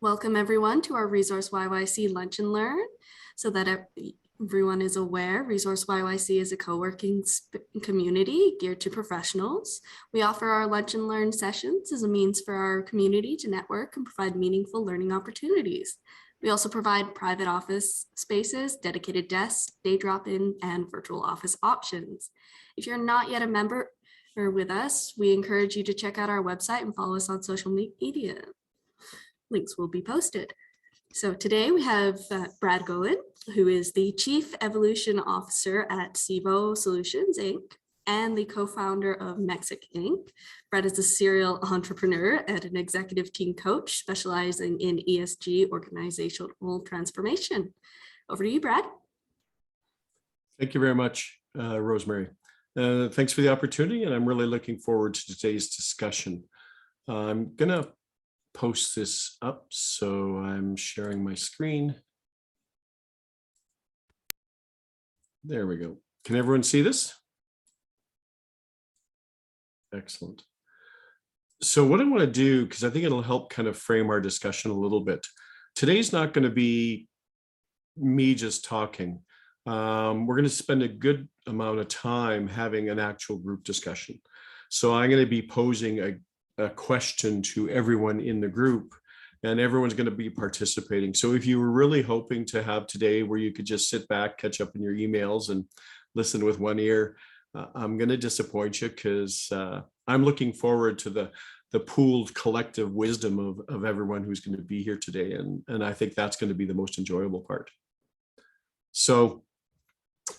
Welcome everyone to our Resource YYC Lunch and Learn. So that everyone is aware, Resource YYC is a co-working community geared to professionals. We offer our Lunch and Learn sessions as a means for our community to network and provide meaningful learning opportunities. We also provide private office spaces, dedicated desks, day drop-in, and virtual office options. If you're not yet a member or with us, we encourage you to check out our website and follow us on social media. Links will be posted. So today we have Brad Goen, who is the Chief Evolution Officer at Civo Solutions, Inc., and the co-founder of Mexic Inc. Brad is a serial entrepreneur and an executive team coach specializing in ESG organizational transformation. Over to you, Brad. Thank you very much, Rosemary. Thanks for the opportunity, and I'm really looking forward to today's discussion. I'm going to post this up, so I'm sharing my screen. There we go. Can everyone see this? Excellent. So what I want to do, because I think it'll help kind of frame our discussion a little bit. Today's not going to be me just talking. We're going to spend a good amount of time having an actual group discussion. So I'm going to be posing a question to everyone in the group, and everyone's going to be participating. So if you were really hoping to have today where you could just sit back, catch up in your emails and listen with one ear, I'm going to disappoint you, because I'm looking forward to the pooled collective wisdom of everyone who's going to be here today. And I think that's going to be the most enjoyable part. So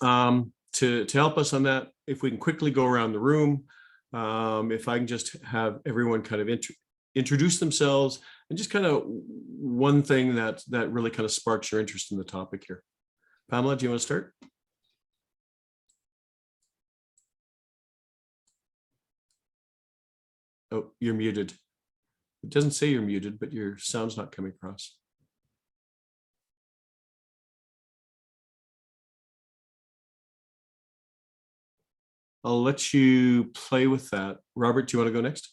to help us on that, if we can quickly go around the room, if I can just have everyone kind of introduce themselves, and just kind of one thing that really kind of sparks your interest in the topic here. Pamela, do you want to start? Oh, you're muted. It doesn't say you're muted, but your sound's not coming across. I'll let you play with that. Robert, do you want to go next?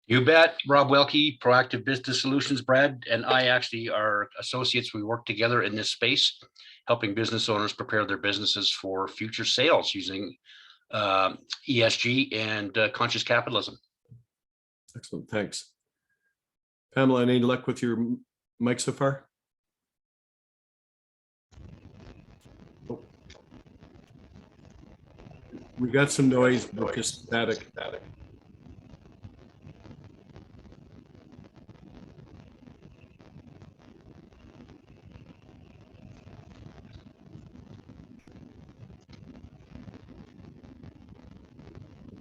You bet. Rob Welke, Proactive Business Solutions. Brad and I actually are associates. We work together in this space, helping business owners prepare their businesses for future sales using ESG and conscious capitalism. Excellent, thanks. Pamela, any luck with your mic so far? Oh. We got some noise, but just static.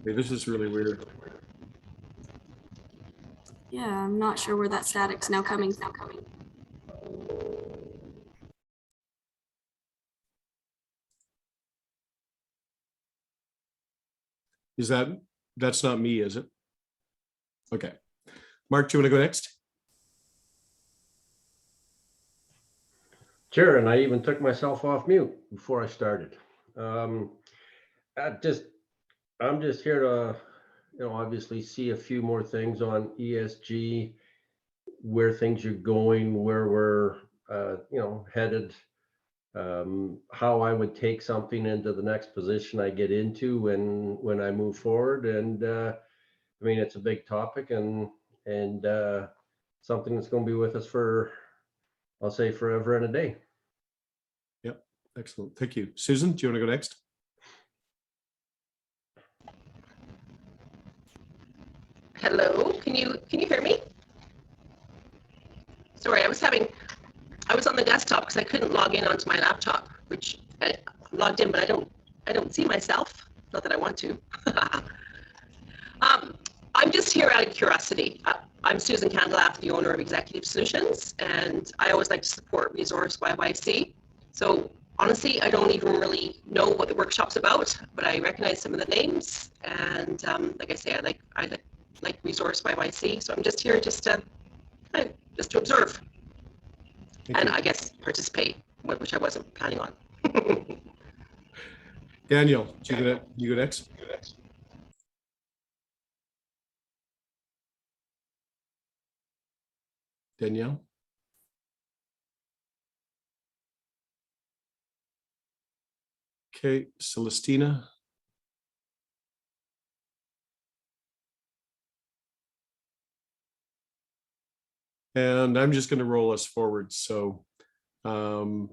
Okay, this is really weird. Yeah, I'm not sure where that static's now coming. Is that's not me, is it? Okay. Mark, do you want to go next? Sure, and I even took myself off mute before I started. I'm just here to, obviously see a few more things on ESG, where things are going, where we're, headed, how I would take something into the next position I get into when I move forward. And I mean, it's a big topic and something that's going to be with us for, I'll say, forever and a day. Yep, excellent. Thank you. Susan, do you want to go next? Hello, can you hear me? Sorry, I was on the desktop because I couldn't log in onto my laptop, which I logged in, but I don't see myself. Not that I want to. I'm just here out of curiosity. I'm Susan Candelaff, the owner of Executive Solutions, and I always like to support Resource YYC. So honestly, I don't even really know what the workshop's about, but I recognize some of the names, and like I say, I like Resource YYC. So I'm just here just to observe. And I guess participate, which I wasn't planning on. Daniel, you go next? Danielle? Okay, Celestina? And I'm just going to roll us forward. So Pamela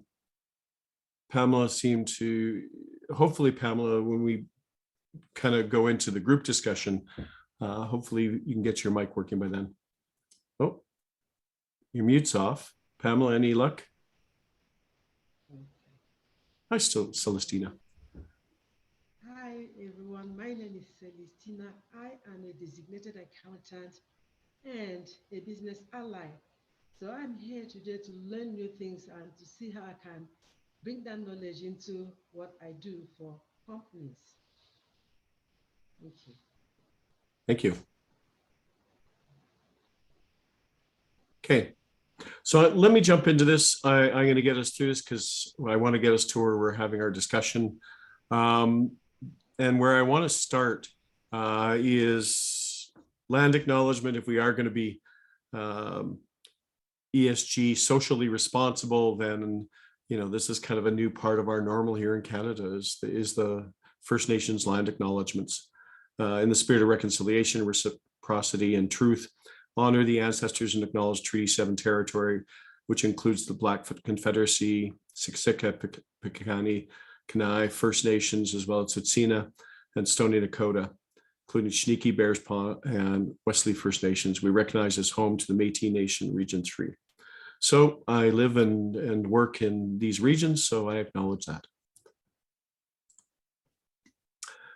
seemed to, hopefully Pamela, when we kind of go into the group discussion, hopefully you can get your mic working by then. Oh, your mute's off. Pamela, any luck? Hi, Celestina. Hi everyone, my name is Celestina. I am a designated accountant and a business ally. So I'm here today to learn new things and to see how I can bring that knowledge into what I do for companies. Thank you. Thank you. Okay, so let me jump into this. I'm going to get us through this because I want to get us to where we're having our discussion. And where I want to start is land acknowledgement. If we are going to be ESG socially responsible, then this is kind of a new part of our normal here in Canada is the First Nations land acknowledgements. In the spirit of reconciliation, reciprocity, and truth, honor the ancestors and acknowledge Treaty 7 territory, which includes the Blackfoot Confederacy, Siksika, Piikani, Kenai, First Nations, as well as Tsuut'ina and Stoney Nakoda, including Chiniki, Bears Paw, and Wesley First Nations. We recognize as home to the Métis Nation, Region 3. So I live and work in these regions, so I acknowledge that.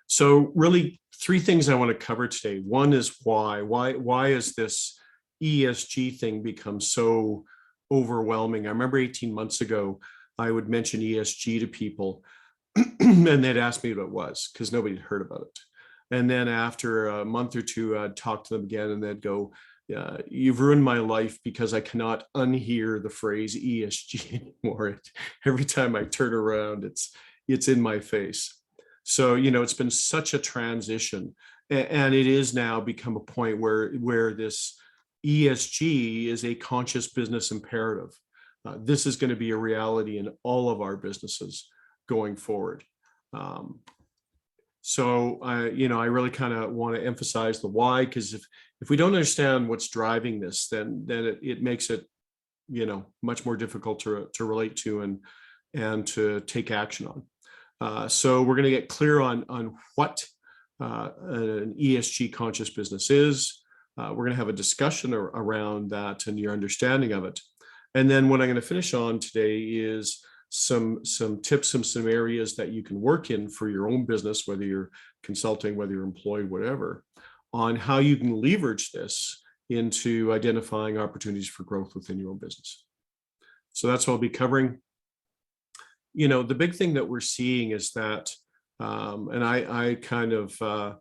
So really, three things I want to cover today. One is why. Why is this ESG thing become so overwhelming? I remember 18 months ago, I would mention ESG to people and they'd ask me what it was because nobody had heard about it. And then after a month or two, I'd talk to them again and they'd go, you've ruined my life because I cannot unhear the phrase ESG anymore. Every time I turn around, it's in my face. So, it's been such a transition, and it is now become a point where this ESG is a conscious business imperative. This is going to be a reality in all of our businesses going forward. So I really kind of want to emphasize the why, because if we don't understand what's driving this, then it makes it, much more difficult to relate to and to take action on. So we're going to get clear on what an ESG conscious business is. We're going to have a discussion around that and your understanding of it. And then what I'm going to finish on today is some tips and some areas that you can work in for your own business, whether you're consulting, whether you're employed, whatever, on how you can leverage this into identifying opportunities for growth within your own business. So that's what I'll be covering. The big thing that we're seeing is that, and I kind of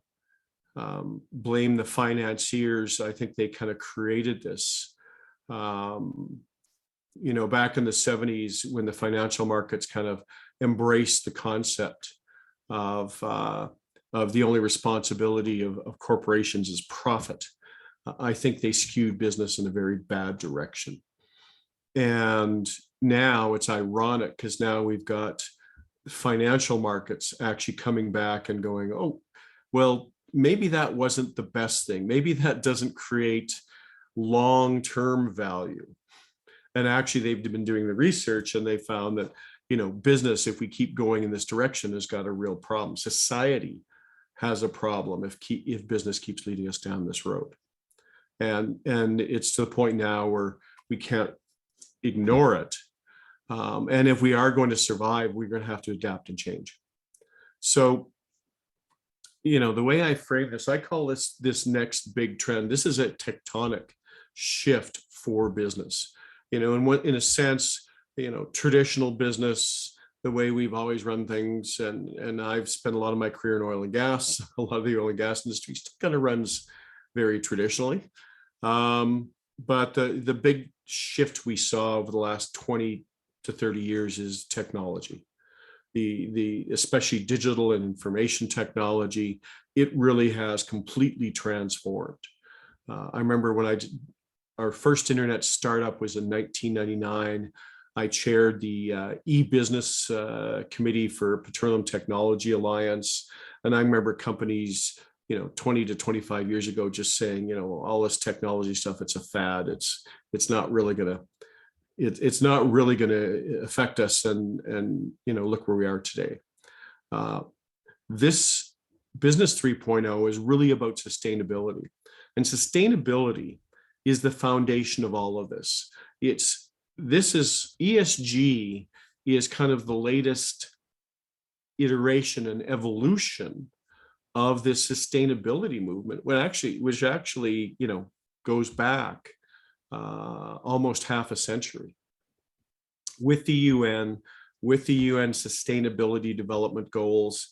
blame the financiers. I think they kind of created this. Back in the 70s, when the financial markets kind of embraced the concept of the only responsibility of corporations is profit, I think they skewed business in a very bad direction. And now it's ironic because now we've got financial markets actually coming back and going, oh, well, maybe that wasn't the best thing. Maybe that doesn't create long-term value. And actually, they've been doing the research and they found that, business, if we keep going in this direction, has got a real problem. Society has a problem if business keeps leading us down this road. And it's to the point now where we can't ignore it. And if we are going to survive, we're going to have to adapt and change. So, the way I frame this, I call this next big trend. This is a tectonic shift for business. In a sense, traditional business, the way we've always run things, and I've spent a lot of my career in oil and gas. A lot of the oil and gas industry still kind of runs very traditionally. But the big shift we saw over the last 20 to 30 years is technology. The especially digital and information technology, it really has completely transformed. I remember when I our first internet startup was in 1999. I chaired the e-business committee for Petroleum Technology Alliance. And I remember companies, 20 to 25 years ago, just saying, all this technology stuff, it's a fad. It's not really going to, it's not really going to affect us. And look where we are today. This Business 3.0 is really about sustainability. And sustainability is the foundation of all of this. ESG is kind of the latest iteration and evolution of this sustainability movement, which actually goes back almost half a century with the UN Sustainability Development Goals,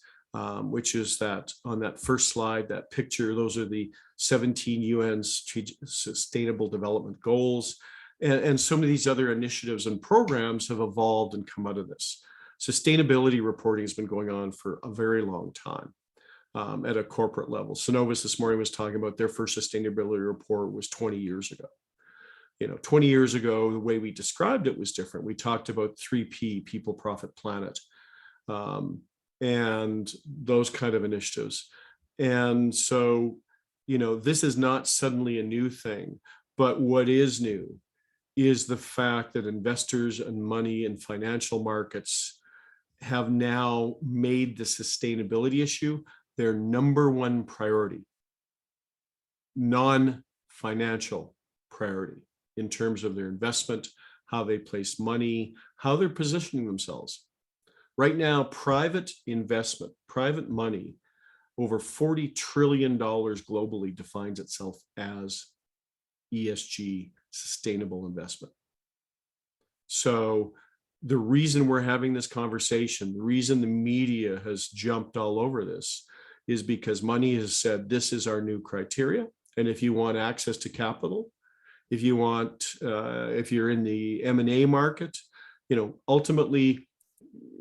which is that on that first slide, that picture, those are the 17 UN Sustainable Development Goals. And some of these other initiatives and programs have evolved and come out of this. Sustainability reporting has been going on for a very long time at a corporate level. Synovus this morning was talking about their first sustainability report was 20 years ago. 20 years ago, the way we described it was different. We talked about 3P, people, profit, planet, and those kind of initiatives. And so, this is not suddenly a new thing, but what is new is the fact that investors and money and financial markets have now made the sustainability issue their number one priority, non-financial priority in terms of their investment, how they place money, how they're positioning themselves. Right now, private investment, private money, over $40 trillion globally defines itself as ESG, sustainable investment. So the reason we're having this conversation, the reason the media has jumped all over this is because money has said, this is our new criteria. And if you want access to capital, if you're in the M&A market, ultimately,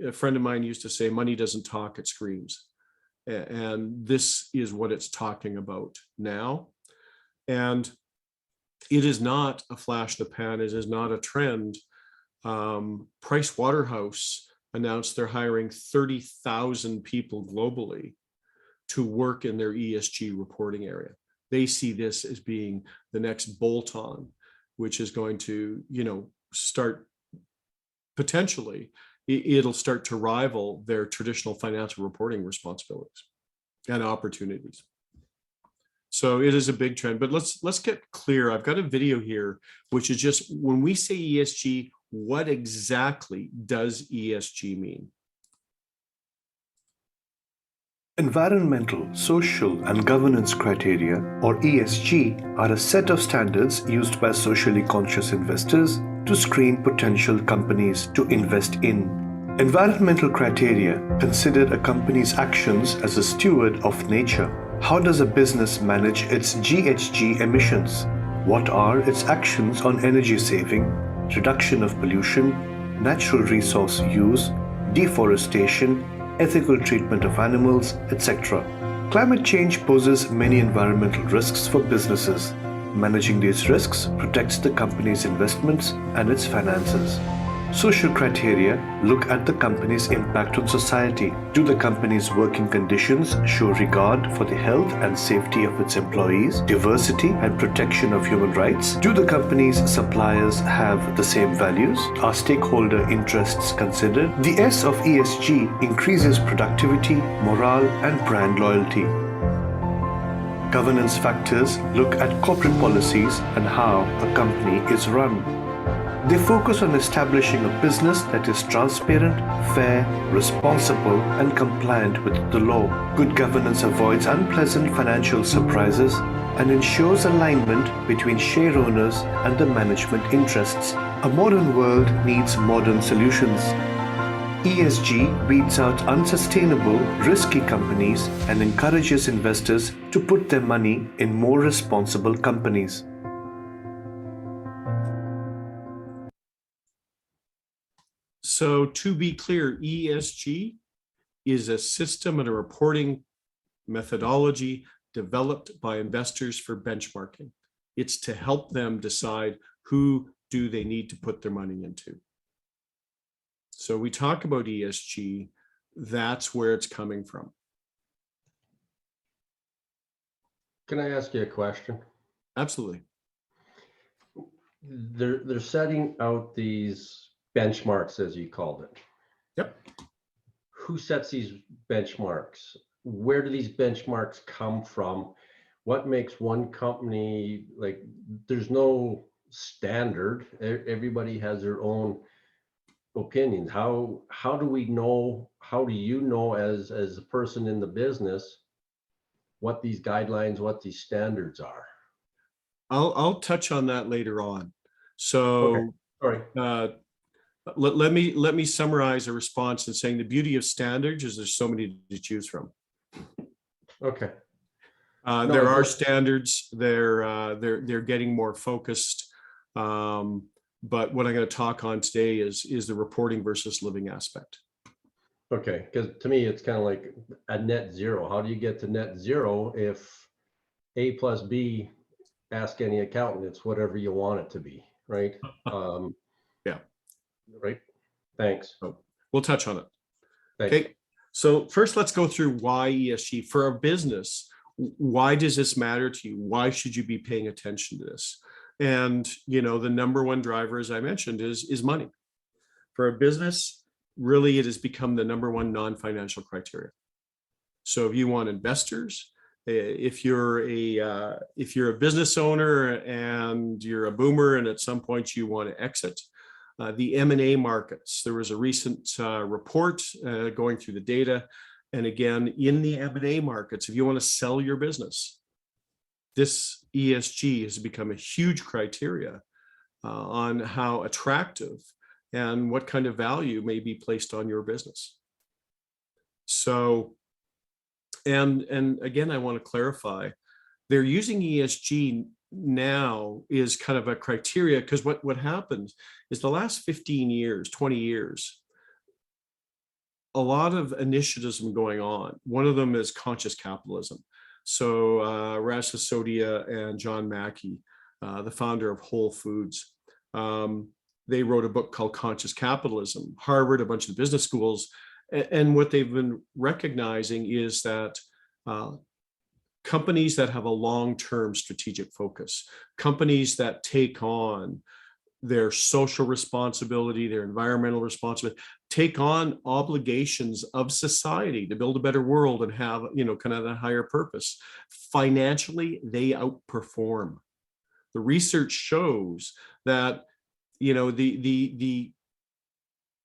a friend of mine used to say, money doesn't talk, it screams. And this is what it's talking about now. And it is not a flash in the pan. It is not a trend. Price Waterhouse announced they're hiring 30,000 people globally to work in their ESG reporting area. They see this as being the next bolt-on, which is going to, start potentially, it'll start to rival their traditional financial reporting responsibilities and opportunities. So it is a big trend, but let's get clear. I've got a video here, which is just when we say ESG, what exactly does ESG mean? Environmental, social, and governance criteria, or ESG, are a set of standards used by socially conscious investors to screen potential companies to invest in. Environmental criteria consider a company's actions as a steward of nature. How does a business manage its GHG emissions? What are its actions on energy saving, reduction of pollution, natural resource use, deforestation, ethical treatment of animals, etc. Climate change poses many environmental risks for businesses. Managing these risks protects the company's investments and its finances. Social criteria look at the company's impact on society. Do the company's working conditions show regard for the health and safety of its employees, diversity and protection of human rights? Do the company's suppliers have the same values? Are stakeholder interests considered? The S of ESG increases productivity, morale, and brand loyalty. Governance factors look at corporate policies and how a company is run. They focus on establishing a business that is transparent, fair, responsible, and compliant with the law. Good governance avoids unpleasant financial surprises and ensures alignment between share owners and the management interests. A modern world needs modern solutions. ESG weeds out unsustainable, risky companies and encourages investors to put their money in more responsible companies. So to be clear, ESG is a system and a reporting methodology developed by investors for benchmarking. It's to help them decide who do they need to put their money into. So we talk about ESG, that's where it's coming from. Can I ask you a question? Absolutely. They're setting out these benchmarks, as you called it. Yep. Who sets these benchmarks? Where do these benchmarks come from? What makes one company, like, there's no standard. Everybody has their own opinions. How do we know, how do you know as a person in the business what these guidelines, what these standards are? I'll touch on that later on. Okay. So All right. let me summarize a response in saying the beauty of standards is there's so many to choose from. Okay. There are standards. They're getting more focused. But what I'm going to talk on today is the reporting versus living aspect. Okay, because to me, it's kind of like a net zero. How do you get to net zero if A plus B, ask any accountant, it's whatever you want it to be, right? Yeah. Right. Thanks. So we'll touch on it. Thanks. Okay. So first, let's go through why ESG for a business. Why does this matter to you? Why should you be paying attention to this? And, you know, the number one driver, as I mentioned, is money. For a business, really, it has become the number one non-financial criteria. So if you want investors, if you're a business owner and you're a boomer and at some point you want to exit, the M&A markets, there was a recent report going through the data. And again, in the M&A markets, if you want to sell your business, this ESG has become a huge criteria on how attractive and what kind of value may be placed on your business. So, and again, I want to clarify, they're using ESG now is kind of a criteria, because what happened is the last 15 years, 20 years, a lot of initiatives have been going on. One of them is conscious capitalism. So Ras Sisodia and John Mackey, the founder of Whole Foods, they wrote a book called Conscious Capitalism. Harvard, a bunch of business schools, and what they've been recognizing is that companies that have a long-term strategic focus, companies that take on their social responsibility, their environmental responsibility, take on obligations of society to build a better world and have, you know, kind of that higher purpose. Financially, they outperform. The research shows that, you know, the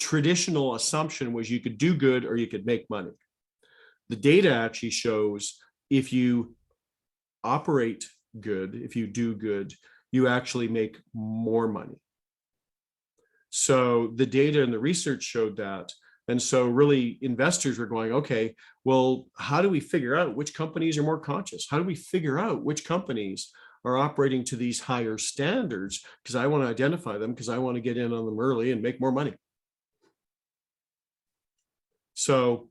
traditional assumption was you could do good or you could make money. The data actually shows if you operate good, if you do good, you actually make more money. So the data and the research showed that. And so really investors were going, okay, well, how do we figure out which companies are more conscious? How do we figure out which companies are operating to these higher standards? Because I want to identify them, because I want to get in on them early and make more money. So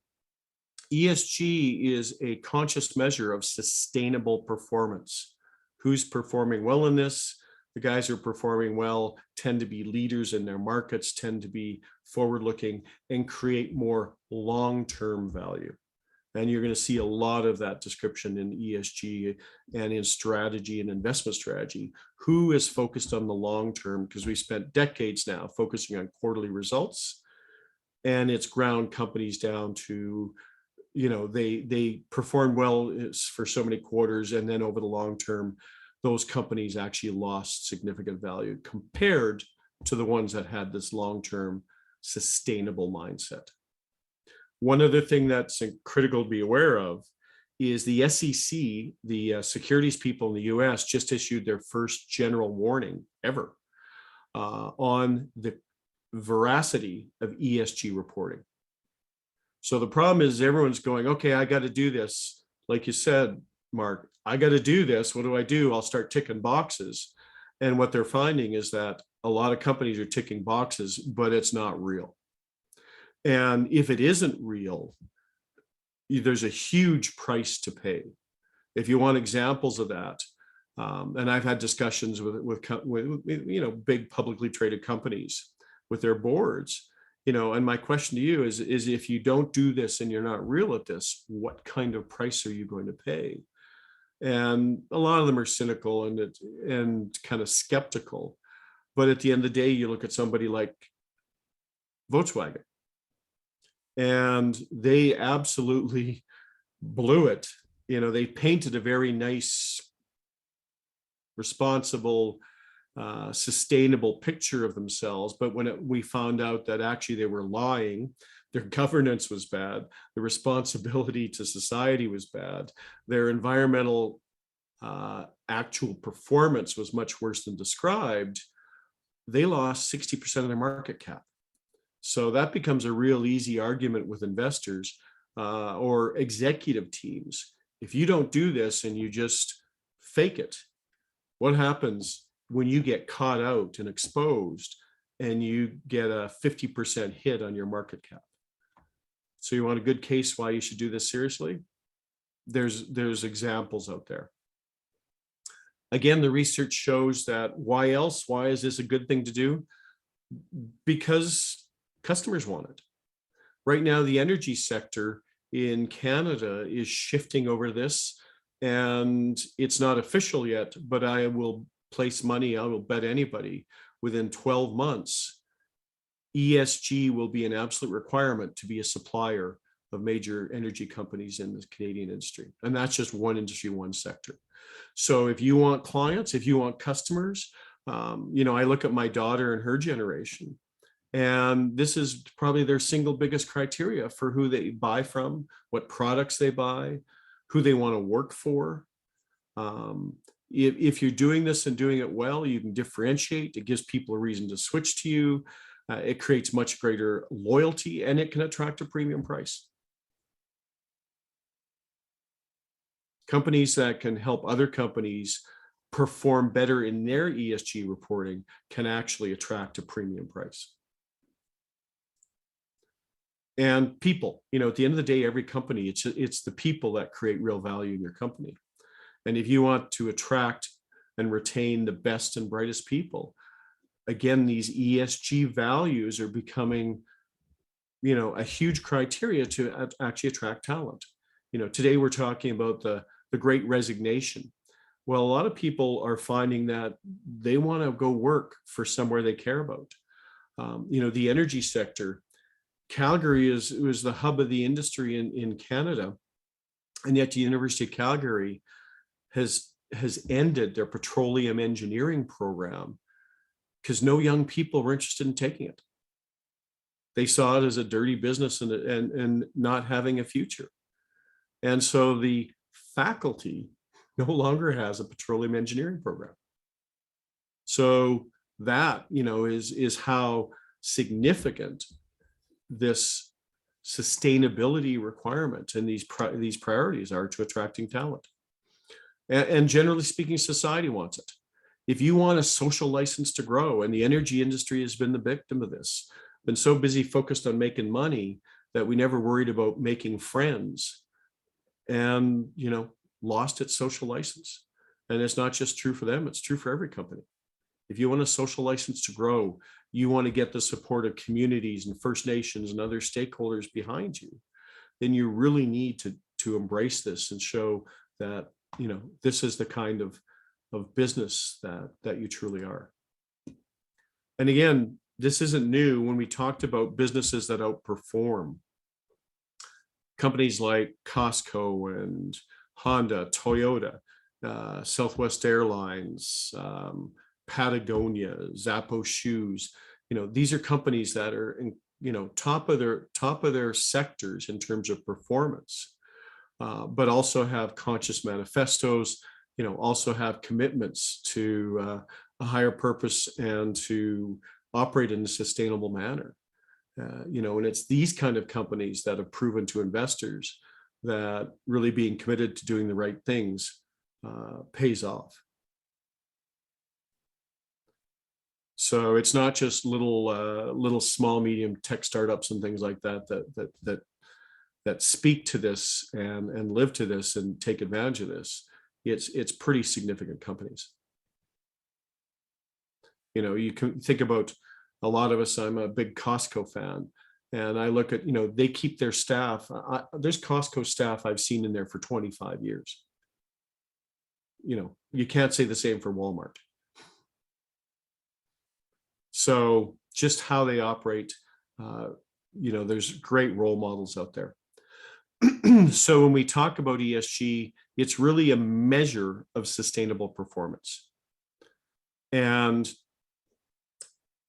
ESG is a conscious measure of sustainable performance. Who's performing well in this? The guys who are performing well tend to be leaders in their markets, tend to be forward-looking, and create more long-term value. And you're going to see a lot of that description in ESG and in strategy and investment strategy. Who is focused on the long term? Because we spent decades now focusing on quarterly results, and it's ground companies down to, you know, they perform well for so many quarters, and then over the long term, those companies actually lost significant value compared to the ones that had this long-term sustainable mindset. One other thing that's critical to be aware of is the SEC, the securities people in the US, just issued their first general warning ever on the veracity of ESG reporting. So the problem is everyone's going, okay, I got to do this. Like you said, Mark, I got to do this. What do? I'll start ticking boxes. And what they're finding is that a lot of companies are ticking boxes, but it's not real. And if it isn't real, there's a huge price to pay. If you want examples of that, And I've had discussions with big publicly traded companies with their boards, and my question to you is if you don't do this and you're not real at this, what kind of price are you going to pay? And a lot of them are cynical and kind of skeptical. But at the end of the day, you look at somebody like Volkswagen, and they absolutely blew it. They painted a very nice, responsible, sustainable picture of themselves. But when we found out that actually they were lying, their governance was bad, the responsibility to society was bad, their environmental actual performance was much worse than described, they lost 60% of their market cap. So that becomes a real easy argument with investors or executive teams. If you don't do this and you just fake it, what happens when you get caught out and exposed and you get a 50% hit on your market cap? So you want a good case why you should do this seriously? There's examples out there. Again, the research shows that why else? Why is this a good thing to do? Because customers want it. Right now, the energy sector in Canada is shifting over this, and it's not official yet, but I will place money, I will bet anybody, within 12 months, ESG will be an absolute requirement to be a supplier of major energy companies in the Canadian industry. And that's just one industry, one sector. So if you want clients, if you want customers, I look at my daughter and her generation, and this is probably their single biggest criteria for who they buy from, what products they buy, who they want to work for. If you're doing this and doing it well, you can differentiate. It gives people a reason to switch to you. It creates much greater loyalty, and it can attract a premium price. Companies that can help other companies perform better in their ESG reporting can actually attract a premium price. And people, at the end of the day, every company, it's the people that create real value in your company. And if you want to attract and retain the best and brightest people, again, these ESG values are becoming, a huge criteria to actually attract talent. Today we're talking about the Great Resignation. Well, a lot of people are finding that they want to go work for somewhere they care about. The energy sector, Calgary was the hub of the industry in Canada, and yet the University of Calgary has ended their petroleum engineering program because no young people were interested in taking it. They saw it as a dirty business and not having a future. And so the faculty no longer has a petroleum engineering program. So that, is how significant this sustainability requirement and these priorities are to attracting talent. And generally speaking, society wants it. If you want a social license to grow, and the energy industry has been the victim of this, been so busy focused on making money that we never worried about making friends, and lost its social license. And it's not just true for them, it's true for every company. If you want a social license to grow, you want to get the support of communities and First Nations and other stakeholders behind you, then you really need to embrace this and show that this is the kind of business that you truly are. And again, this isn't new. When we talked about businesses that outperform, companies like Costco and Honda, Toyota, Southwest Airlines, Patagonia, Zappos shoes, these are companies that are in, top of their sectors in terms of performance, but also have conscious manifestos, also have commitments to a higher purpose and to operate in a sustainable manner. And it's these kind of companies that have proven to investors that really being committed to doing the right things pays off. So it's not just little small, medium tech startups and things like that speak to this and live to this and take advantage of this. it's pretty significant companies. You know, you can think about a lot of us. I'm a big Costco fan, and I look at, you know, they keep their staff. There's Costco staff I've seen in there for 25 years. You know, you can't say the same for Walmart. So just how they operate, you know, there's great role models out there. So when we talk about ESG, it's really a measure of sustainable performance. And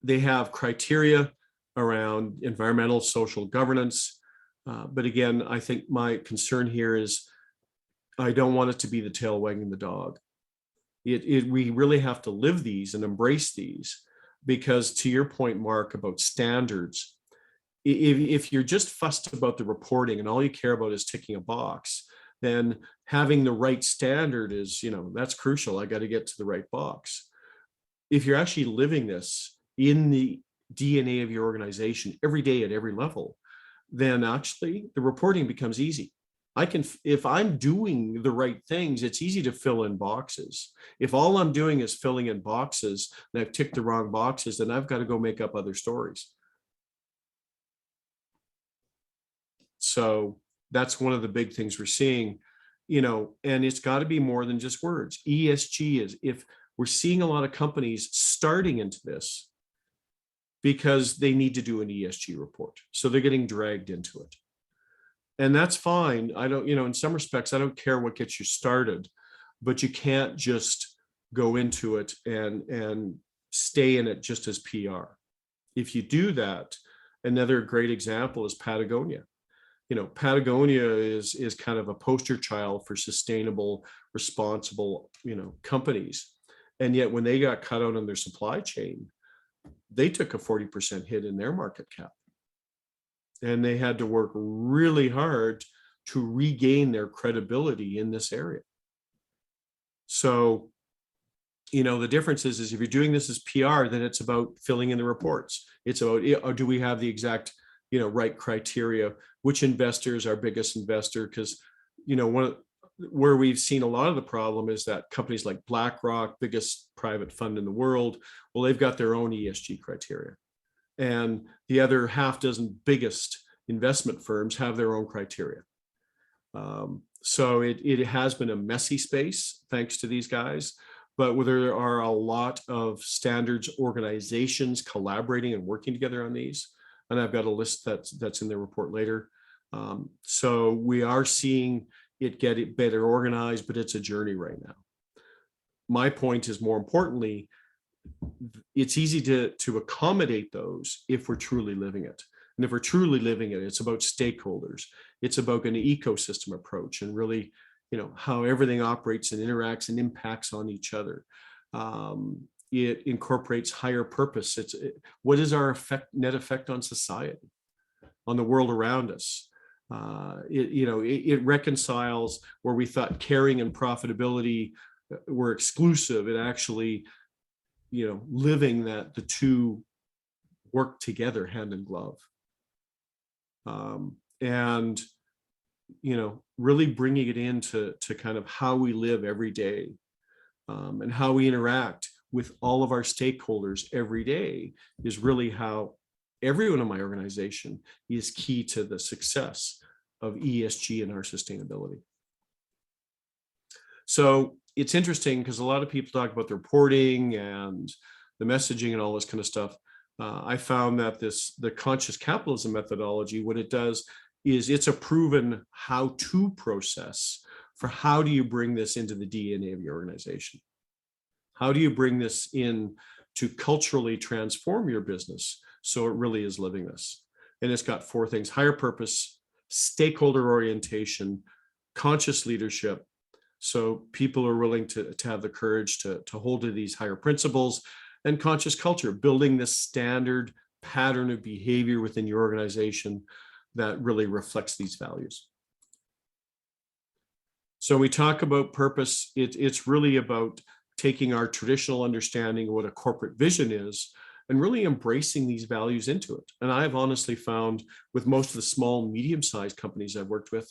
they have criteria around environmental, social governance. But again, I think my concern here is I don't want it to be the tail wagging the dog. We really have to live these and embrace these, because to your point, Mark, about standards, if you're just fussed about the reporting and all you care about is ticking a box, then having the right standard is, you know, that's crucial. I got to get to the right box. If you're actually living this in the DNA of your organization every day at every level, then actually the reporting becomes easy. If I'm doing the right things, it's easy to fill in boxes. If all I'm doing is filling in boxes and I've ticked the wrong boxes, then I've got to go make up other stories. So that's one of the big things we're seeing, you know, and it's got to be more than just words. ESG is, if we're seeing a lot of companies starting into this because they need to do an ESG report. So they're getting dragged into it. And that's fine. I don't, you know, in some respects, I don't care what gets you started, but you can't just go into it and stay in it just as PR. If you do that, another great example is Patagonia. You know, Patagonia is kind of a poster child for sustainable, responsible, you know, companies. And yet when they got cut out on their supply chain, they took a 40% hit in their market cap. And they had to work really hard to regain their credibility in this area. So, you know, the difference is if you're doing this as PR, then it's about filling in the reports. It's about, do we have the exact, you know, right criteria? Which investor is our biggest investor? Because, you know, where we've seen a lot of the problem is that companies like BlackRock, biggest private fund in the world, well, they've got their own ESG criteria. And the other half dozen biggest investment firms have their own criteria. So it has been a messy space thanks to these guys, but there are a lot of standards organizations collaborating and working together on these. And I've got a list that's in the report later. So we are seeing it get better organized, but it's a journey right now. My point is, more importantly, it's easy to accommodate those if we're truly living it. And if we're truly living it, it's about stakeholders. It's about an ecosystem approach and really, you know, how everything operates and interacts and impacts on each other. It incorporates higher purpose. What is our net effect on society, on the world around us? It reconciles where we thought caring and profitability were exclusive. It actually, you know, living that the two work together hand in glove. And, you know, really bringing it into kind of how we live every day, and how we interact with all of our stakeholders every day is really how everyone in my organization is key to the success of ESG and our sustainability. So it's interesting because a lot of people talk about the reporting and the messaging and all this kind of stuff. I found that the conscious capitalism methodology, what it does is it's a proven how-to process for how do you bring this into the DNA of your organization? How do you bring this in to culturally transform your business so it really is living this? And it's got 4 things: higher purpose, stakeholder orientation, conscious leadership. So people are willing to have the courage to hold to these higher principles, and conscious culture, building this standard pattern of behavior within your organization that really reflects these values. So we talk about purpose. It's really about taking our traditional understanding of what a corporate vision is and really embracing these values into it. And I've honestly found with most of the small, medium-sized companies I've worked with,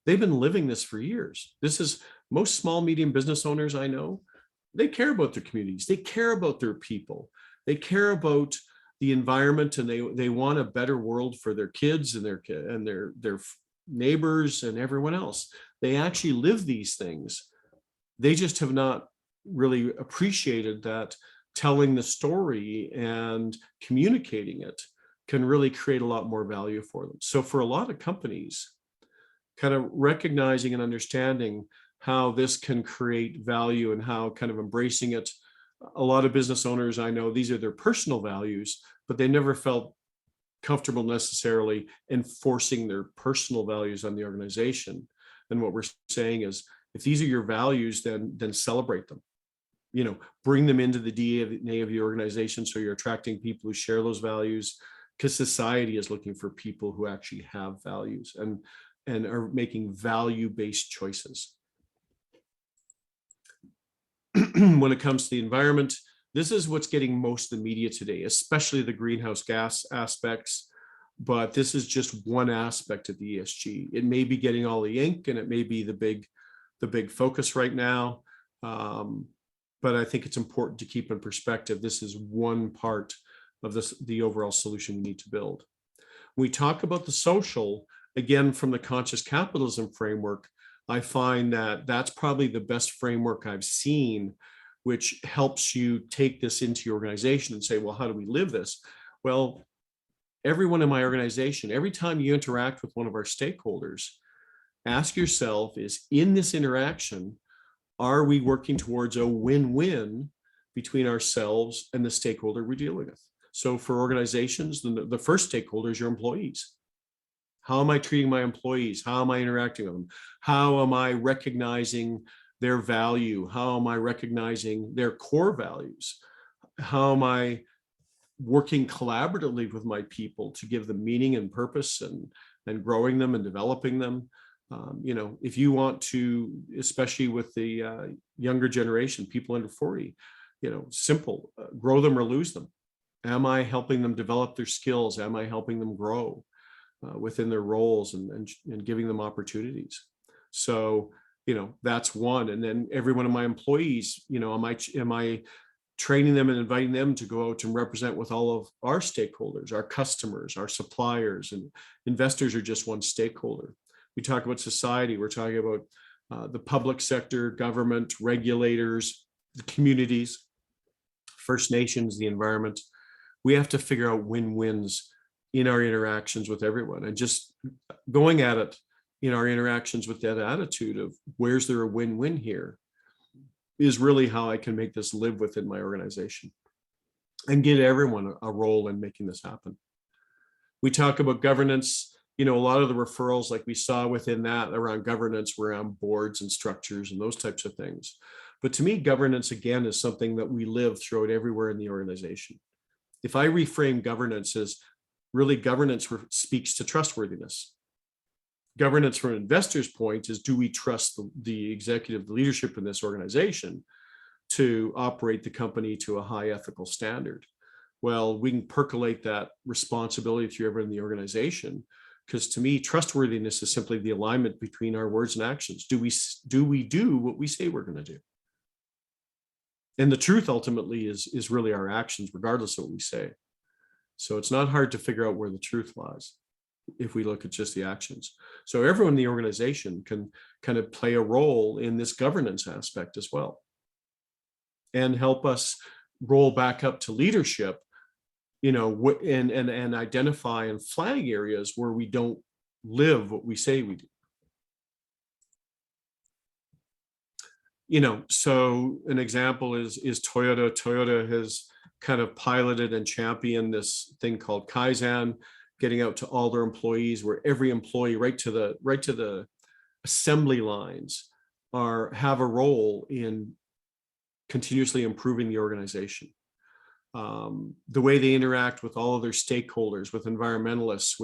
they've been living this for years. This is most small, medium business owners I know, they care about their communities. They care about their people. They care about the environment, and they want a better world for their kids and their neighbors and everyone else. They actually live these things. They just have not really appreciated that telling the story and communicating it can really create a lot more value for them. So for a lot of companies, kind of recognizing and understanding how this can create value and how kind of embracing it. A lot of business owners I know, these are their personal values, but they never felt comfortable necessarily enforcing their personal values on the organization. And what we're saying is, if these are your values, then celebrate them. Bring them into the DNA of the organization, so you're attracting people who share those values, because society is looking for people who actually have values and are making value-based choices. When it comes to the environment, this is what's getting most of the media today, especially the greenhouse gas aspects. But this is just one aspect of the ESG. It may be getting all the ink, and it may be the big focus right now. But I think it's important to keep in perspective, this is one part of the overall solution we need to build. When we talk about the social, again, from the conscious capitalism framework, I find that that's probably the best framework I've seen, which helps you take this into your organization and say, well, how do we live this? Well, everyone in my organization, every time you interact with one of our stakeholders, ask yourself, is in this interaction, are we working towards a win-win between ourselves and the stakeholder we're dealing with? So for organizations, the first stakeholder is your employees. How am I treating my employees? How am I interacting with them? How am I recognizing their value? How am I recognizing their core values? How am I working collaboratively with my people to give them meaning and purpose, and growing them and developing them? If you want to, especially with the younger generation, people under 40, simple, grow them or lose them. Am I helping them develop their skills? Am I helping them grow within their roles and giving them opportunities? So, that's one. And then every one of my employees, am I training them and inviting them to go out and represent with all of our stakeholders, our customers, our suppliers, and investors are just one stakeholder. We talk about society, we're talking about the public sector, government, regulators, the communities, First Nations, the environment. We have to figure out win-wins in our interactions with everyone, and just going at it in our interactions with that attitude of, where's there a win-win here, is really how I can make this live within my organization and give everyone a role in making this happen. We talk about governance. A lot of the referrals, like we saw within that around governance, were around boards and structures and those types of things. But to me, governance, again, is something that we live throughout everywhere in the organization. If I reframe governance as really, governance speaks to trustworthiness. Governance from an investor's point is, do we trust the executive, the leadership in this organization to operate the company to a high ethical standard? Well, we can percolate that responsibility through everyone in the organization, because to me, trustworthiness is simply the alignment between our words and actions. Do we do what we say we're going to do? And the truth ultimately is really our actions, regardless of what we say. So it's not hard to figure out where the truth lies if we look at just the actions. So everyone in the organization can kind of play a role in this governance aspect as well, and help us roll back up to leadership, and identify and flag areas where we don't live what we say we do. So an example is Toyota. Toyota has kind of piloted and championed this thing called Kaizen, getting out to all their employees, where every employee, right to the assembly lines, have a role in continuously improving the organization. The way they interact with all of their stakeholders, with environmentalists,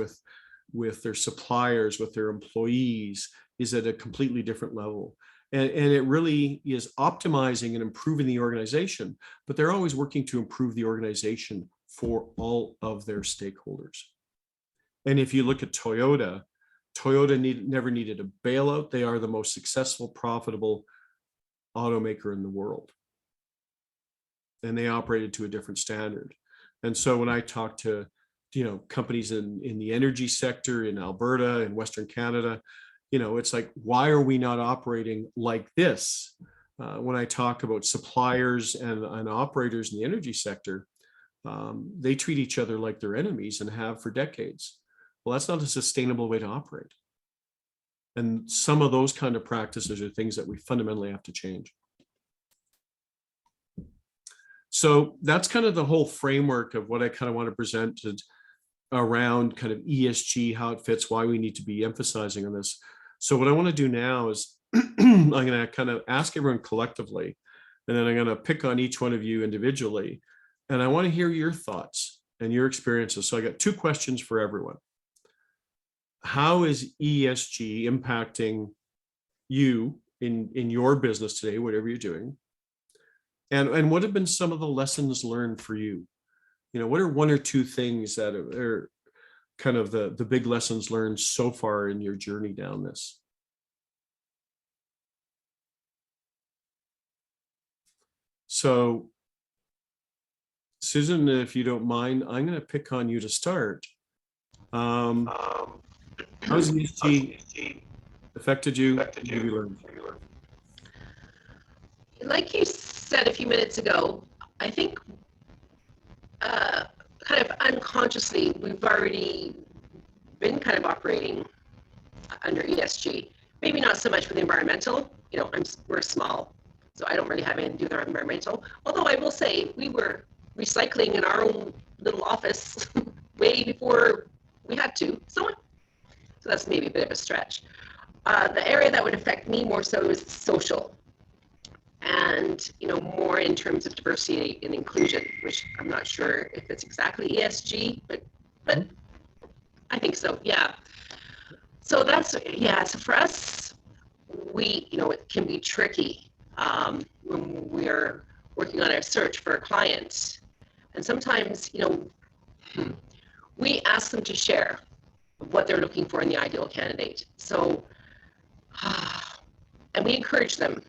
with their suppliers, with their employees, is at a completely different level. And it really is optimizing and improving the organization, but they're always working to improve the organization for all of their stakeholders. And if you look at Toyota, Toyota never needed a bailout. They are the most successful, profitable automaker in the world. And they operated to a different standard. And so when I talk to, companies in the energy sector in Alberta and Western Canada, it's like, why are we not operating like this? When I talk about suppliers and operators in the energy sector, they treat each other like they're enemies and have for decades. Well, that's not a sustainable way to operate. And some of those kind of practices are things that we fundamentally have to change. So that's kind of the whole framework of what I kind of want to present around kind of ESG, how it fits, why we need to be emphasizing on this. So what I want to do now is I'm going to kind of ask everyone collectively, and then I'm going to pick on each one of you individually. And I want to hear your thoughts and your experiences. So I got 2 questions for everyone. How is ESG impacting you in your business today, whatever you're doing? And what have been some of the lessons learned for you? What are 1 or 2 things that are kind of the big lessons learned so far in your journey down this? So, Susan, if you don't mind, I'm going to pick on you to start. How's ESG affected you? What have you learned? Like you said a few minutes ago, I think kind of unconsciously, we've already been kind of operating under ESG. Maybe not so much with environmental, we're small, so I don't really have anything to do with our environmental. Although I will say we were recycling in our own little office way before we had to. So that's maybe a bit of a stretch. The area that would affect me more so is social. And more in terms of diversity and inclusion, which I'm not sure if it's exactly ESG, but I think so. Yeah. So so for us, it can be tricky when we're working on a search for a client, and sometimes we ask them to share what they're looking for in the ideal candidate. So, and we encourage them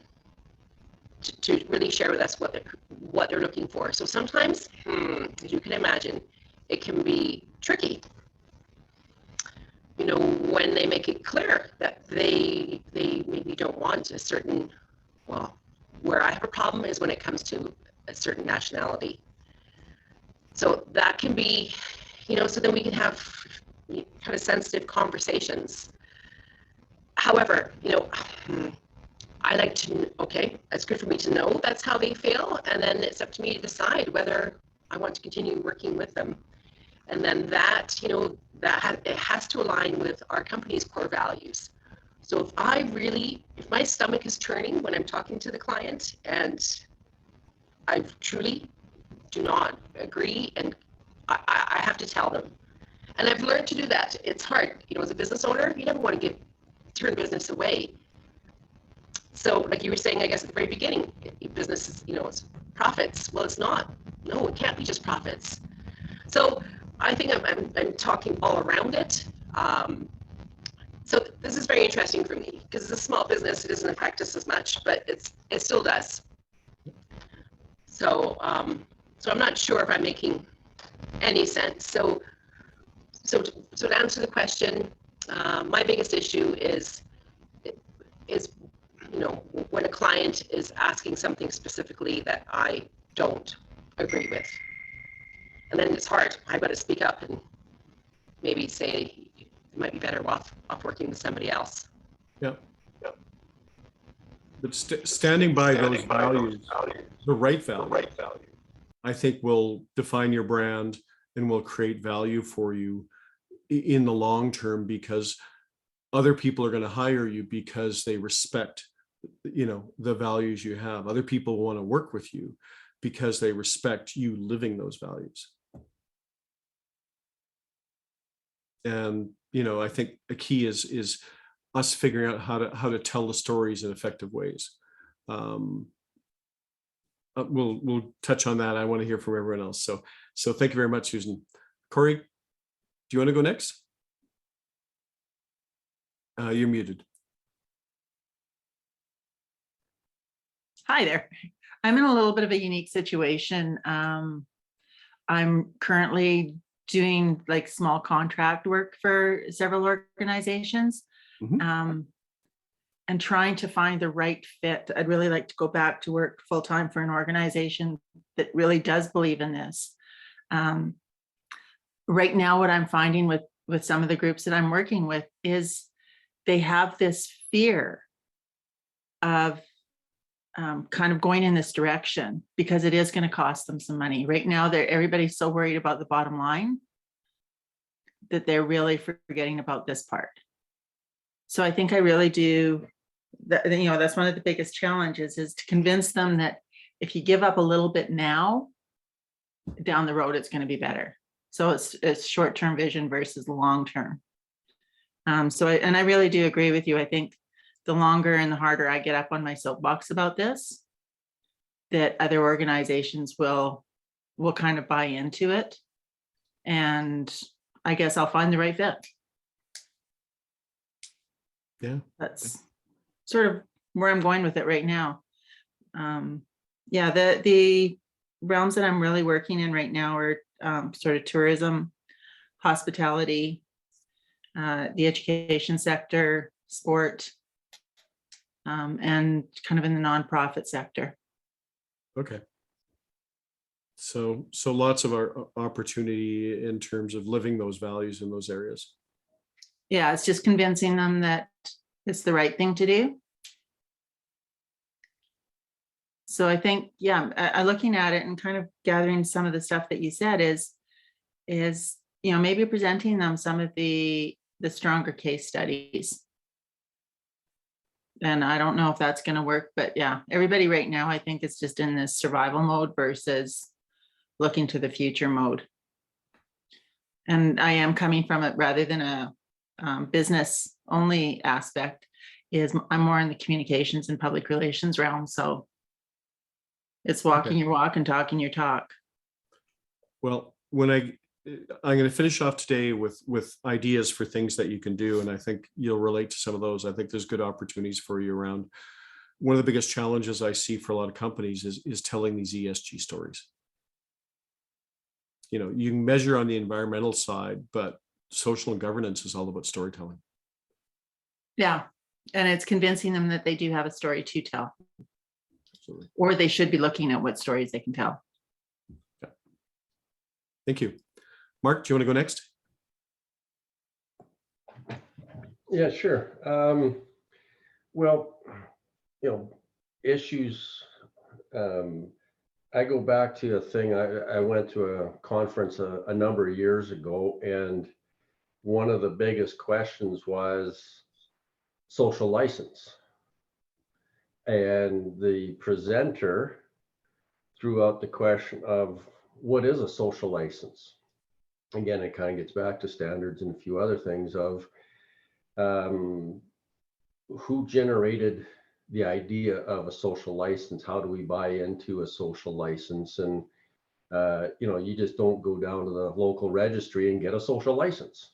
to really share with us what they're looking for. So sometimes, as you can imagine, it can be tricky. When they make it clear that they maybe don't want a certain, where I have a problem is when it comes to a certain nationality. So that can be, so then we can have kind of sensitive conversations. However, I like to, okay, it's good for me to know that's how they feel, and then it's up to me to decide whether I want to continue working with them. And then that, it has to align with our company's core values. So if my stomach is turning when I'm talking to the client and I truly do not agree, and I have to tell them. And I've learned to do that. It's hard, as a business owner, you never want to turn business away. So like you were saying, I guess at the very beginning, business is, it's profits. Well, it's not. No, it can't be just profits. So I think I'm talking all around it. So this is very interesting for me because it's a small business. It doesn't affect us as much, but it still does. So so I'm not sure if I'm making any sense. So to answer the question, my biggest issue is when a client is asking something specifically that I don't agree with. And then it's hard. I've got to speak up and maybe say it might be better off working with somebody else. Yeah. But standing by those values, the right value, I think will define your brand and will create value for you in the long term, because other people are going to hire you because they respect the values you have. Other people want to work with you because they respect you living those values. And I think a key is us figuring out how to tell the stories in effective ways. We'll touch on that. I want to hear from everyone else. So thank you very much, Susan. Corey, do you want to go next? You're muted. Hi there. I'm in a little bit of a unique situation. I'm currently doing like small contract work for several organizations, Mhm. and trying to find the right fit. I'd really like to go back to work full time for an organization that really does believe in this. Right now, what I'm finding with some of the groups that I'm working with is they have this fear of kind of going in this direction because it is going to cost them some money. Right now, everybody's so worried about the bottom line that they're really forgetting about this part. So I think I really do that. You know, that's one of the biggest challenges is to convince them that if you give up a little bit now, down the road, it's going to be better. So it's short-term vision versus long-term. I really do agree with you. I think the longer and the harder I get up on my soapbox about this, that other organizations will kind of buy into it. And I guess I'll find the right fit. Yeah. That's sort of where I'm going with it right now. Yeah, the realms that I'm really working in right now are sort of tourism, hospitality, the education sector, sport, and kind of in the nonprofit sector. Okay. So lots of our opportunity in terms of living those values in those areas. Yeah, it's just convincing them that it's the right thing to do. So I think, yeah, looking at it and kind of gathering some of the stuff that you said is, you know, maybe presenting them some of the stronger case studies. And I don't know if that's going to work, but yeah, everybody right now, I think is just in this survival mode versus looking to the future mode. And I am coming from it rather than a business only aspect is I'm more in the communications and public relations realm. So it's walking your walk and talking your talk. Well, I'm going to finish off today with ideas for things that you can do, and I think you'll relate to some of those. I think there's good opportunities for you around. One of the biggest challenges I see for a lot of companies is telling these ESG stories. You know, you can measure on the environmental side, but social and governance is all about storytelling. Yeah, and it's convincing them that they do have a story to tell. Absolutely. Or they should be looking at what stories they can tell. Yeah. Thank you. Mark, do you want to go next? Yeah, sure. Well, you know, issues, I go back to a thing, I went to a conference a number of years ago, and one of the biggest questions was social license. And the presenter threw out the question of what is a social license? Again, it kind of gets back to standards and a few other things of who generated the idea of a social license? How do we buy into a social license? And you know, you just don't go down to the local registry and get a social license.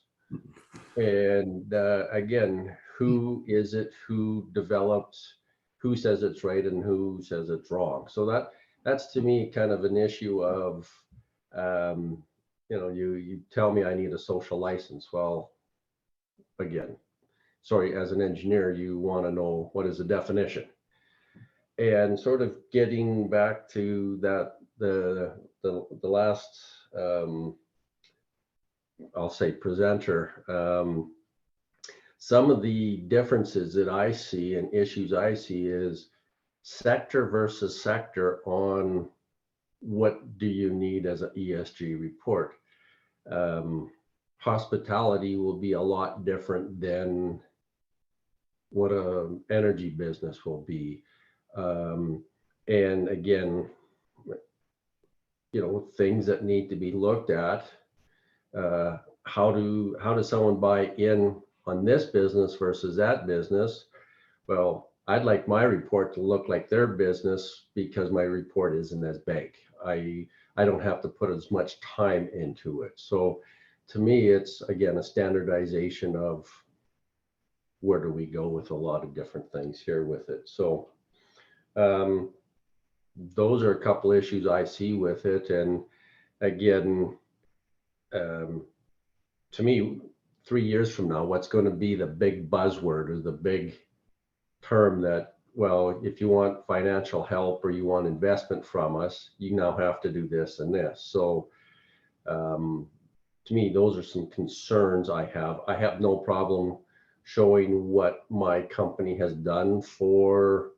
And again, who is it? Who developed? Who says it's right and who says it's wrong? So that's to me kind of an issue of you know, you tell me I need a social license. Well, again, sorry, as an engineer, you want to know what is the definition. And sort of getting back to that, the last, I'll say presenter, some of the differences that I see and issues I see is sector versus sector on what do you need as an ESG report. Hospitality will be a lot different than what a energy business will be. And again, you know, things that need to be looked at. How does someone buy in on this business versus that business? Well, I'd like my report to look like their business because my report isn't as big. I don't have to put as much time into it. So to me, it's again a standardization of where do we go with a lot of different things here with it. So those are a couple issues I see with it. And again, to me, 3 years from now, what's going to be the big buzzword or the big term that, well, if you want financial help or you want investment from us, you now have to do this and this. So to me, those are some concerns I have. I have no problem showing what my company has done for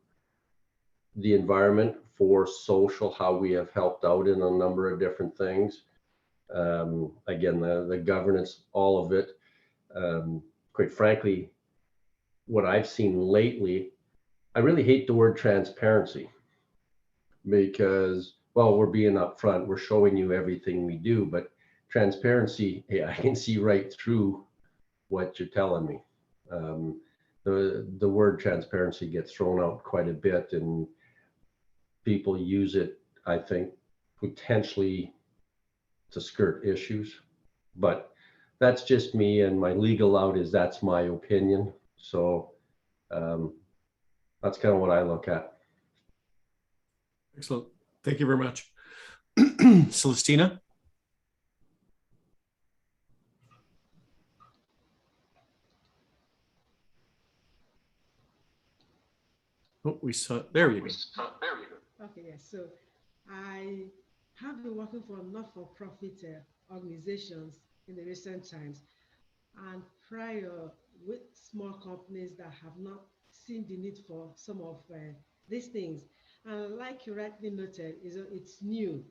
the environment, for social, how we have helped out in a number of different things. Again, the governance, all of it. Quite frankly, what I've seen lately, I really hate the word transparency because, well, we're being upfront, we're showing you everything we do, but transparency, hey, I can see right through what you're telling me. The word transparency gets thrown out quite a bit, and people use it, I think, potentially to skirt issues. But that's just me, and my legal out is that's my opinion. So that's kind of what I look at. Excellent. Thank you very much. Celestina? Oh, we saw, there you go. Okay, yes. So I have been working for not-for-profit organizations in the recent times, and prior with small companies that have not seen the need for some of these things. And like you rightly noted, it's new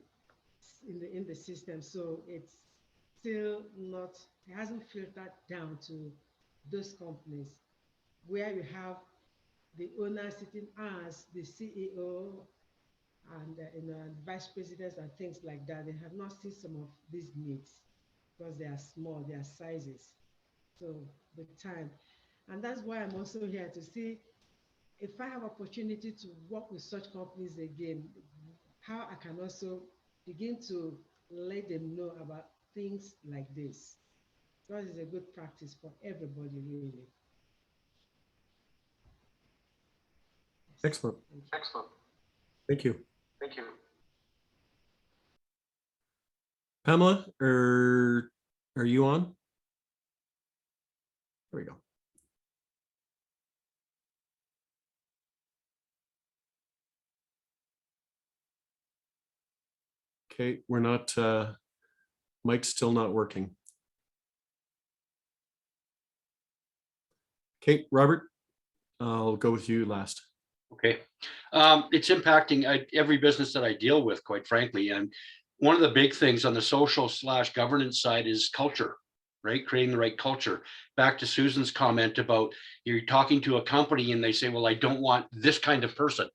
in the system, so it's still not, it hasn't filtered down to those companies where you have the owner sitting as the CEO and vice presidents and things like that. They have not seen some of these needs because they are small, their sizes. So the time, and that's why I'm also here to see if I have opportunity to work with such companies again, how I can also begin to let them know about things like this. Because it's a good practice for everybody, really. Yes. Excellent. Thank you. Excellent. Thank you. Thank you. Pamela, are you on? There we go. Okay, we're not, mic's still not working. Okay, Robert, I'll go with you last. Okay. It's impacting every business that I deal with, quite frankly. And one of the big things on the social/governance side is culture, right? Creating the right culture. Back to Susan's comment about you're talking to a company and they say, well, I don't want this kind of person.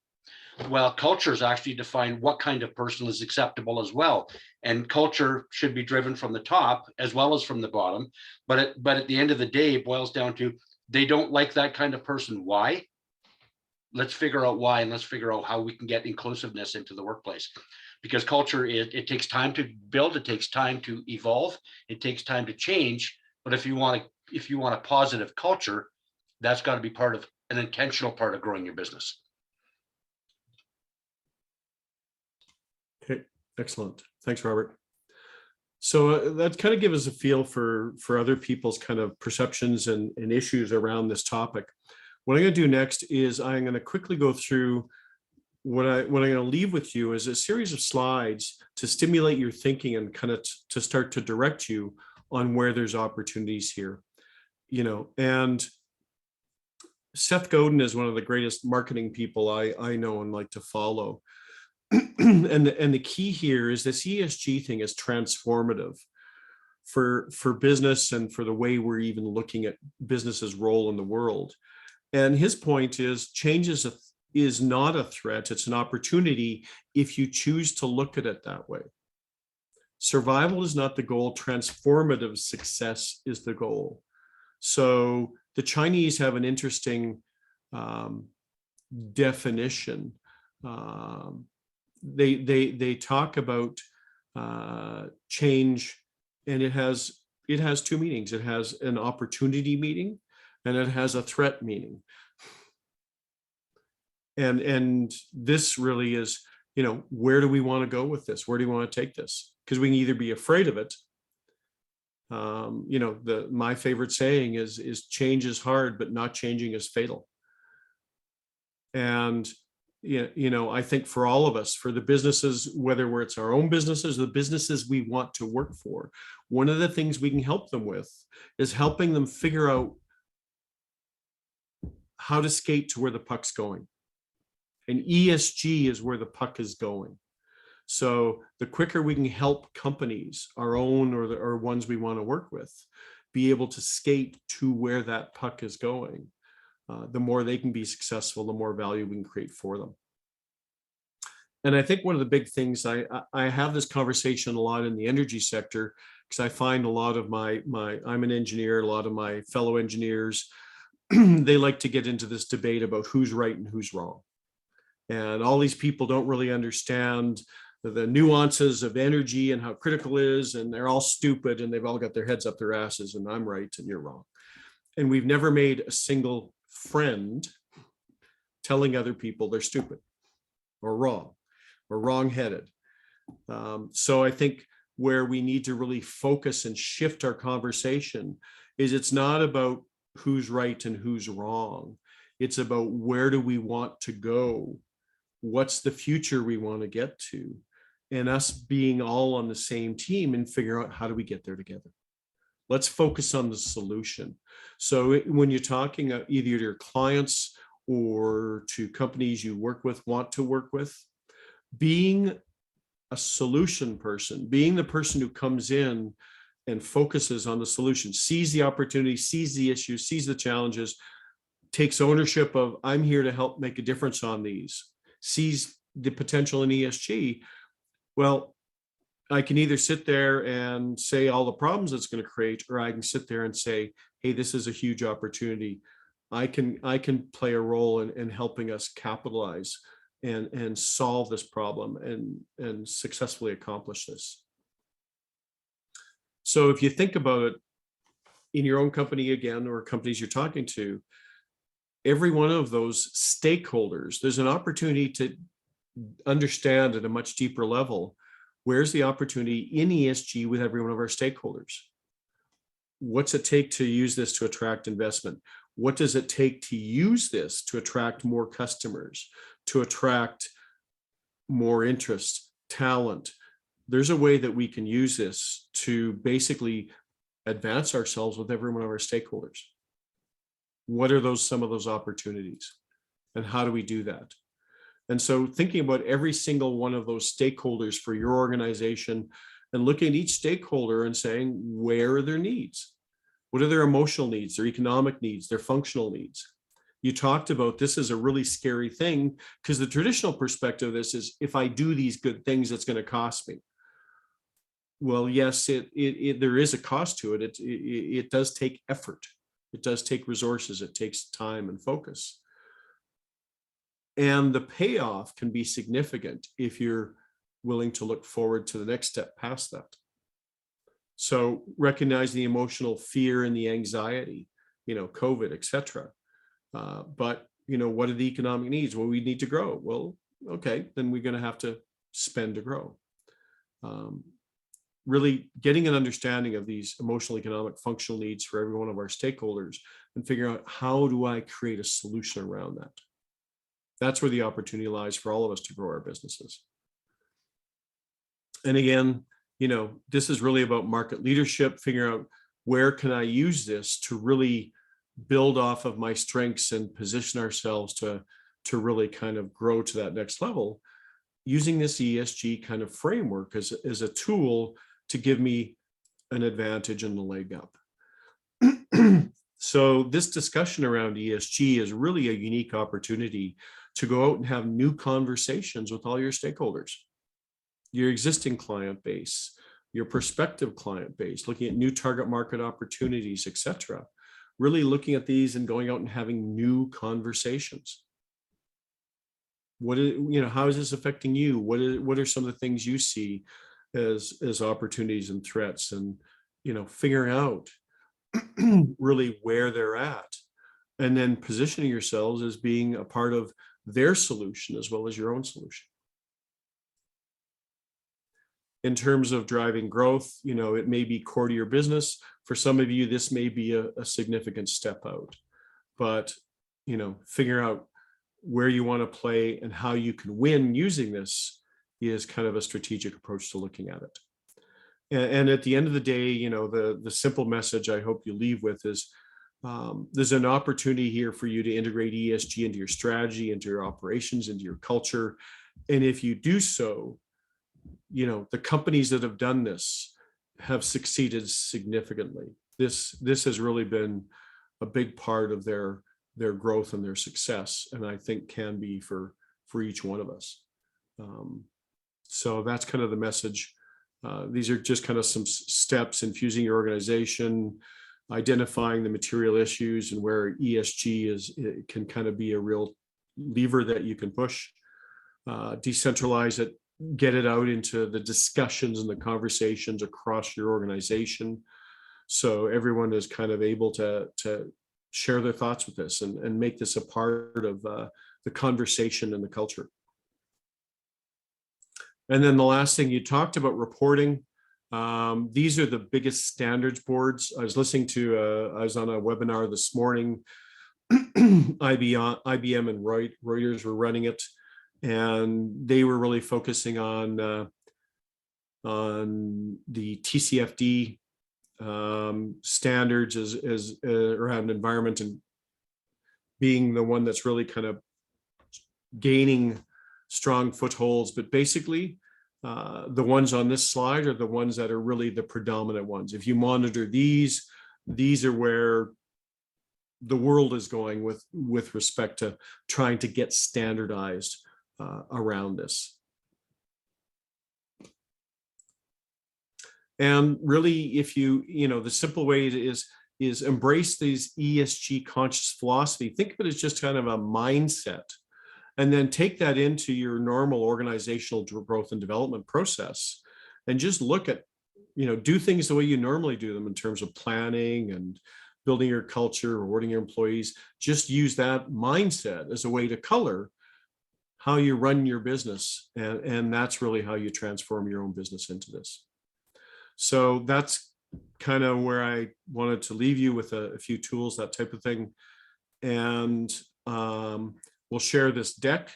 Well, cultures actually define what kind of person is acceptable as well. And culture should be driven from the top as well as from the bottom. But at the end of the day, it boils down to they don't like that kind of person. Why? Let's figure out why, and let's figure out how we can get inclusiveness into the workplace. Because culture, it takes time to build, it takes time to evolve, it takes time to change. But if you want a positive culture, that's got to be part of an intentional part of growing your business. Okay, excellent. Thanks, Robert. So that kind of gives us a feel for other people's kind of perceptions and issues around this topic. What I'm going to do next is I'm going to quickly go through what I'm going to leave with you is a series of slides to stimulate your thinking and kind of to start to direct you on where there's opportunities here. You know, and Seth Godin is one of the greatest marketing people I know and like to follow. And the key here is this ESG thing is transformative for business and for the way we're even looking at business's role in the world. And his point is change is not a threat, it's an opportunity if you choose to look at it that way. Survival is not the goal, transformative success is the goal. So the Chinese have an interesting definition. They talk about change, and it has two meanings. It has an opportunity meaning, and it has a threat meaning. And this really is, where do we want to go with this? Where do you want to take this? Because we can either be afraid of it. My favorite saying is change is hard, but not changing is fatal. And I think for all of us, for the businesses, whether it's our own businesses, the businesses we want to work for, one of the things we can help them with is helping them figure out how to skate to where the puck's going. And ESG is where the puck is going. So the quicker we can help companies, our own or ones we want to work with, be able to skate to where that puck is going, the more they can be successful, the more value we can create for them. And I think one of the big things, I have this conversation a lot in the energy sector, because I find a lot of I'm an engineer, a lot of my fellow engineers, they like to get into this debate about who's right and who's wrong. And all these people don't really understand the nuances of energy and how critical it is, and they're all stupid and they've all got their heads up their asses and I'm right and you're wrong. And we've never made a single friend telling other people they're stupid or wrong or wrong-headed. So I think where we need to really focus and shift our conversation is it's not about who's right and who's wrong. It's about where do we want to go? What's the future we want to get to? And us being all on the same team and figure out how do we get there together. Let's focus on the solution. So when you're talking either to your clients or to companies you want to work with, being a solution person, being the person who comes in and focuses on the solution, sees the opportunity, sees the issues, sees the challenges, takes ownership of, I'm here to help make a difference on these, sees the potential in ESG. Well, I can either sit there and say all the problems it's going to create, or I can sit there and say, hey, this is a huge opportunity. I can play a role in helping us capitalize and solve this problem and successfully accomplish this. So if you think about it in your own company again, or companies you're talking to, every one of those stakeholders, there's an opportunity to understand at a much deeper level, where's the opportunity in ESG with every one of our stakeholders? What's it take to use this to attract investment? What does it take to use this to attract more customers, to attract more interest, talent? There's a way that we can use this to basically advance ourselves with every one of our stakeholders. What are some of those opportunities? And how do we do that? And so thinking about every single one of those stakeholders for your organization and looking at each stakeholder and saying, where are their needs? What are their emotional needs, their economic needs, their functional needs? You talked about this is a really scary thing because the traditional perspective of this is if I do these good things, it's going to cost me. Well, yes, there is a cost to it. It does take effort. It does take resources. It takes time and focus. And the payoff can be significant if you're willing to look forward to the next step past that. So recognize the emotional fear and the anxiety, COVID, et cetera. But, what are the economic needs? Well, we need to grow. Well, okay, then we're going to have to spend to grow. Really getting an understanding of these emotional, economic, functional needs for every one of our stakeholders and figuring out how do I create a solution around that? That's where the opportunity lies for all of us to grow our businesses. And again, this is really about market leadership, figuring out where can I use this to really build off of my strengths and position ourselves to really kind of grow to that next level, using this ESG kind of framework as a tool to give me an advantage and a leg up. So this discussion around ESG is really a unique opportunity to go out and have new conversations with all your stakeholders, your existing client base, your prospective client base, looking at new target market opportunities, et cetera. Really looking at these and going out and having new conversations. How is this affecting you? What are some of the things you see as opportunities and threats, and figuring out really where they're at. and then positioning yourselves as being a part of their solution as well as your own solution. In terms of driving growth, it may be core to your business. For some of you, this may be a significant step out, but, figure out where you want to play and how you can win using this is kind of a strategic approach to looking at it. And at the end of the day, the simple message I hope you leave with is there's an opportunity here for you to integrate ESG into your strategy, into your operations, into your culture. And if you do so, the companies that have done this have succeeded significantly. This has really been a big part of their growth and their success, and I think can be for each one of us. So that's kind of the message. These are just kind of some steps: infusing your organization, identifying the material issues, and where ESG can kind of be a real lever that you can push. Decentralize it, get it out into the discussions and the conversations across your organization, so everyone is kind of able to share their thoughts with this and make this a part of the conversation and the culture. And then the last thing, you talked about reporting. These are the biggest standards boards. I was listening to, I was on a webinar this morning. IBM and Reuters were running it, and they were really focusing on the TCFD standards as around environment, and being the one that's really kind of gaining strong footholds. But basically, the ones on this slide are the ones that are really the predominant ones. If you monitor these are where the world is going with respect to trying to get standardized around this. And really, if the simple way is embrace these ESG conscious philosophy. Think of it as just kind of a mindset, and then take that into your normal organizational growth and development process, and just look at, do things the way you normally do them in terms of planning and building your culture, rewarding your employees. Just use that mindset as a way to color how you run your business. And that's really how you transform your own business into this. So that's kind of where I wanted to leave you with a few tools, that type of thing. And we'll share this deck.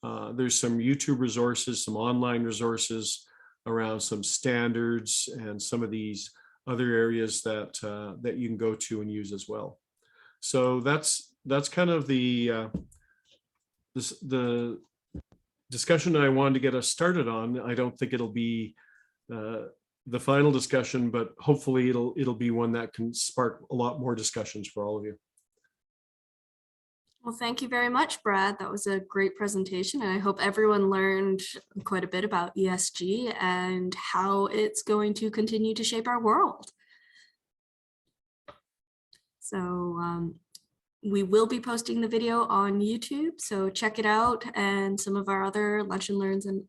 There's some YouTube resources, some online resources around some standards and some of these other areas that you can go to and use as well. So that's kind of the discussion I wanted to get us started on. I don't think it'll be the final discussion, but hopefully it'll be one that can spark a lot more discussions for all of you. Well, thank you very much, Brad. That was a great presentation, and I hope everyone learned quite a bit about ESG and how it's going to continue to shape our world. So we will be posting the video on YouTube, so check it out, and some of our other Lunch and Learns and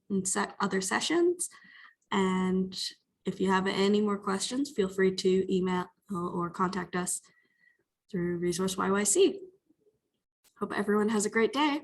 other sessions. And if you have any more questions, feel free to email or contact us through Resource YYC. Hope everyone has a great day.